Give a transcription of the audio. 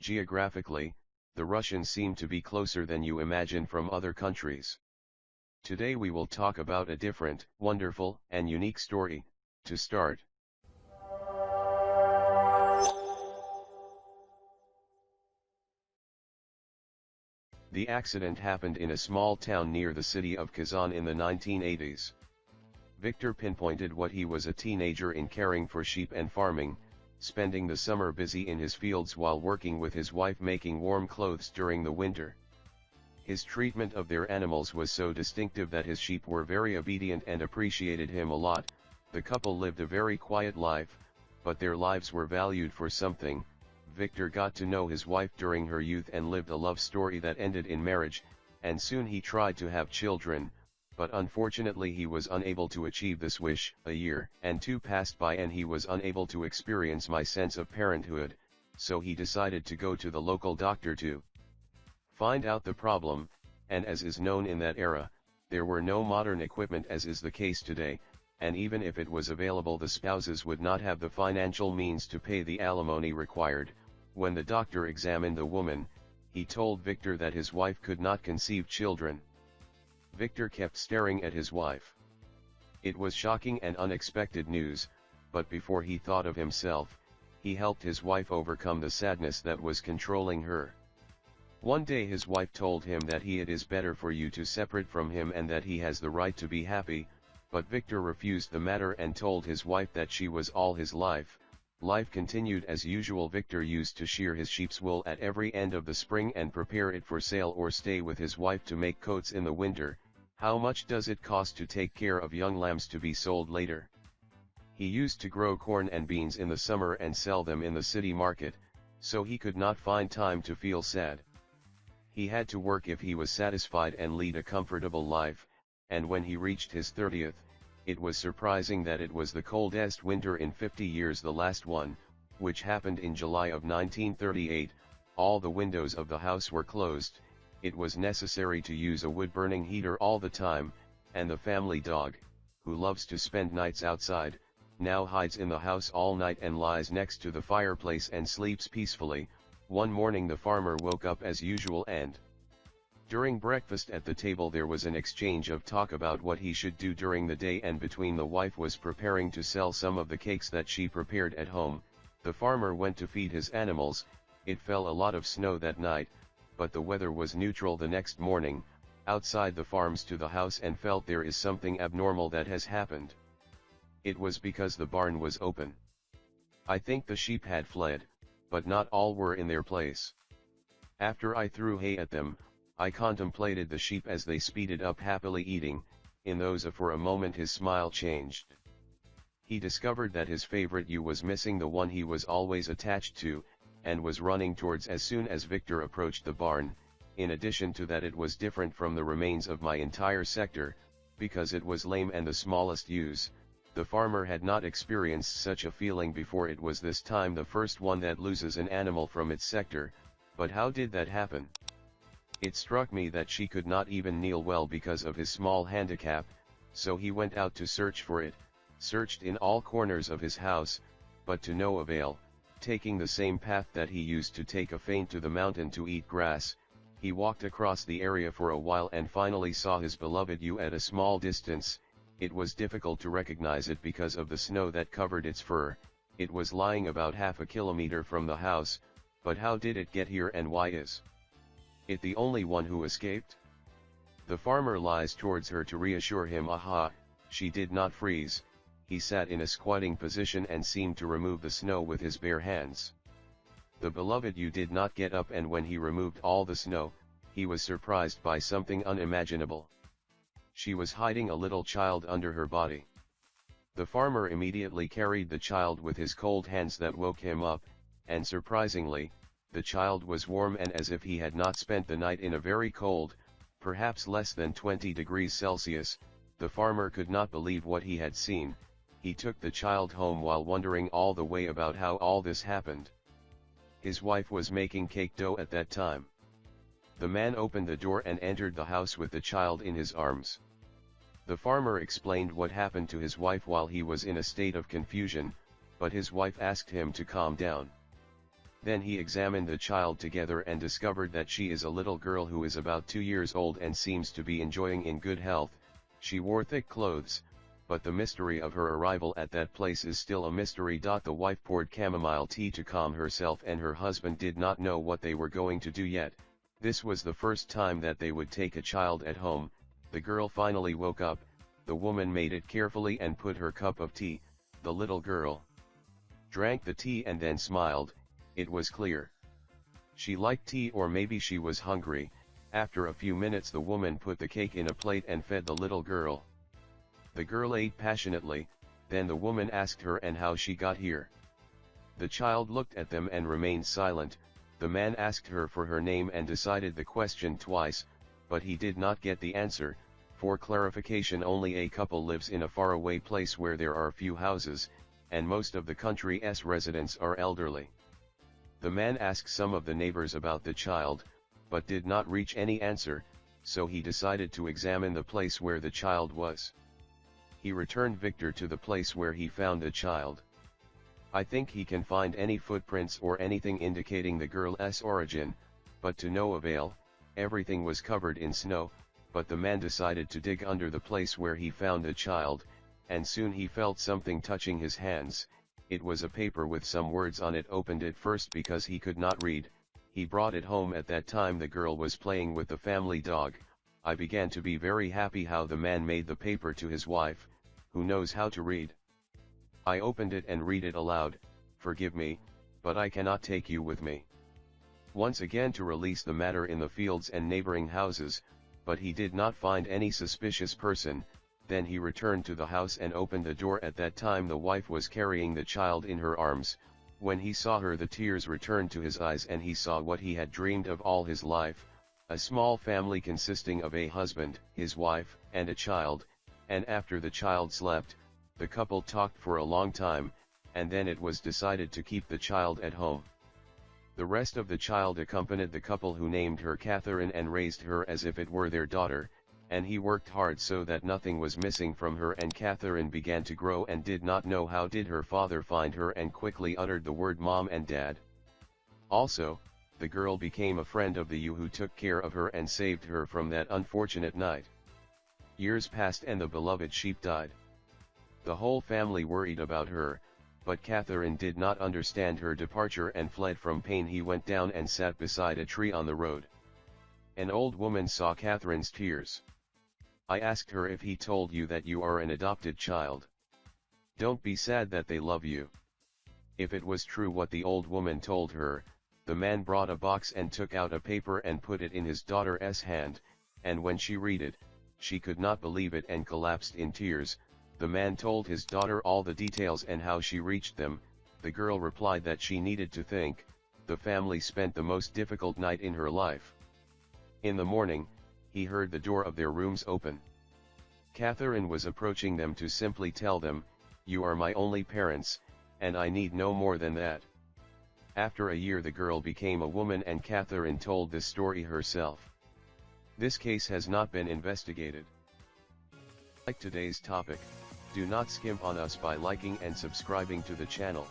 Geographically, the Russians seem to be closer than you imagine from other countries. Today we will talk about a different, wonderful, and unique story. To start, the accident happened in a small town near the city of Kazan in the 1980s. Victor pinpointed what he was a teenager in caring for sheep and farming, spending the summer busy in his fields while working with his wife making warm clothes during the winter. His treatment of their animals was so distinctive that his sheep were very obedient and appreciated him a lot. The couple lived a very quiet life, but their lives were valued for something. Victor got to know his wife during her youth and lived a love story that ended in marriage, and soon he tried to have children, but unfortunately he was unable to achieve this wish. A year and two passed by and he was unable to experience my sense of parenthood, so he decided to go to the local doctor to find out the problem, and as is known in that era, there were no modern equipment as is the case today, and even if it was available the spouses would not have the financial means to pay the alimony required. When the doctor examined the woman, he told Victor that his wife could not conceive children. Victor kept staring at his wife. It was shocking and unexpected news, but before he thought of himself, he helped his wife overcome the sadness that was controlling her. One day his wife told him that it is better for you to separate from him and that he has the right to be happy, but Victor refused the matter and told his wife that she was all his life. Life continued as usual. Victor used to shear his sheep's wool at every end of the spring and prepare it for sale or stay with his wife to make coats in the winter. How much does it cost to take care of young lambs to be sold later? He used to grow corn and beans in the summer and sell them in the city market, so he could not find time to feel sad. He had to work if he was satisfied and lead a comfortable life, and when he reached his 30th, it was surprising that it was the coldest winter in 50 years, the last one, which happened in July of 1938, all the windows of the house were closed, it was necessary to use a wood-burning heater all the time, and the family dog, who loves to spend nights outside, now hides in the house all night and lies next to the fireplace and sleeps peacefully. One morning the farmer woke up as usual and during breakfast at the table there was an exchange of talk about what he should do during the day, and between the wife was preparing to sell some of the cakes that she prepared at home. The farmer went to feed his animals. It fell a lot of snow that night, but the weather was neutral the next morning. Outside the farms to the house and felt there is something abnormal that has happened. It was because the barn was open. I think the sheep had fled, but not all were in their place. After I threw hay at them, I contemplated the sheep as they speeded up happily eating. In those for a moment his smile changed. He discovered that his favorite ewe was missing, the one he was always attached to, and was running towards as soon as Victor approached the barn. In addition to that, it was different from the remains of my entire sector, because it was lame and the smallest ewes. The farmer had not experienced such a feeling before. It was this time the first one that loses an animal from its sector. But how did that happen? It struck me that she could not even kneel well because of his small handicap, so he went out to search for it, searched in all corners of his house, but to no avail. Taking the same path that he used to take a faint to the mountain to eat grass, he walked across the area for a while and finally saw his beloved ewe at a small distance. It was difficult to recognize it because of the snow that covered its fur. It was lying about half a kilometer from the house, but how did it get here and why is it the only one who escaped? The farmer lies towards her to reassure him. Aha, she did not freeze. He sat in a squatting position and seemed to remove the snow with his bare hands. The beloved ewe did not get up, and when he removed all the snow, he was surprised by something unimaginable. She was hiding a little child under her body. The farmer immediately carried the child with his cold hands that woke him up, and surprisingly, the child was warm and as if he had not spent the night in a very cold, perhaps less than 20 degrees Celsius. The farmer could not believe what he had seen. He took the child home while wondering all the way about how all this happened. His wife was making cake dough at that time. The man opened the door and entered the house with the child in his arms. The farmer explained what happened to his wife while he was in a state of confusion, but his wife asked him to calm down. Then he examined the child together and discovered that she is a little girl who is about 2 years old and seems to be enjoying in good health. She wore thick clothes, but the mystery of her arrival at that place is still a mystery. The wife poured chamomile tea to calm herself, and her husband did not know what they were going to do yet. This was the first time that they would take a child at home. The girl finally woke up. The woman made it carefully and put her cup of tea. The little girl drank the tea and then smiled. It was clear she liked tea, or maybe she was hungry. After a few minutes the woman put the cake in a plate and fed the little girl. The girl ate passionately. Then the woman asked her and how she got here. The child looked at them and remained silent. The man asked her for her name and decided the question twice, but he did not get the answer. For clarification, only a couple lives in a faraway place where there are few houses, and most of the country's residents are elderly. The man asked some of the neighbors about the child, but did not reach any answer, so he decided to examine the place where the child was. He returned Victor to the place where he found the child. I think he can find any footprints or anything indicating the girl's origin, but to no avail. Everything was covered in snow, but the man decided to dig under the place where he found the child, and soon he felt something touching his hands. It was a paper with some words on it. Opened it first because he could not read. He brought it home. At that time the girl was playing with the family dog. I began to be very happy how the man made the paper to his wife, who knows how to read. I opened it and read it aloud. Forgive me, but I cannot take you with me. Once again to release the matter in the fields and neighboring houses, but he did not find any suspicious person. Then he returned to the house and opened the door. At that time the wife was carrying the child in her arms. When he saw her the tears returned to his eyes and he saw what he had dreamed of all his life, a small family consisting of a husband, his wife, and a child, and after the child slept, the couple talked for a long time, and then it was decided to keep the child at home. The rest of the child accompanied the couple, who named her Catherine and raised her as if it were their daughter, and he worked hard so that nothing was missing from her. And Catherine began to grow and did not know how did her father find her, and quickly uttered the word mom and dad. Also, the girl became a friend of the you who took care of her and saved her from that unfortunate night. Years passed and the beloved sheep died. The whole family worried about her, but Catherine did not understand her departure and fled from pain. He went down and sat beside a tree on the road. An old woman saw Catherine's tears. I asked her if he told you that you are an adopted child. Don't be sad that they love you. If it was true what the old woman told her, the man brought a box and took out a paper and put it in his daughter's hand, and when she read it, she could not believe it and collapsed in tears. The man told his daughter all the details and how she reached them. The girl replied that she needed to think. The family spent the most difficult night in her life. In the morning, he heard the door of their rooms open. Catherine was approaching them to simply tell them, "You are my only parents, and I need no more than that." After a year the girl became a woman and Catherine told this story herself. This case has not been investigated. Like today's topic, do not skimp on us by liking and subscribing to the channel.